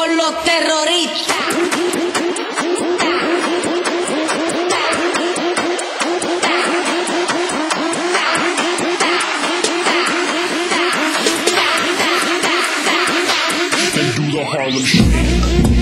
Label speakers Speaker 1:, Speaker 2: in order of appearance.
Speaker 1: con los terroristas.
Speaker 2: They do the Harlem Shake.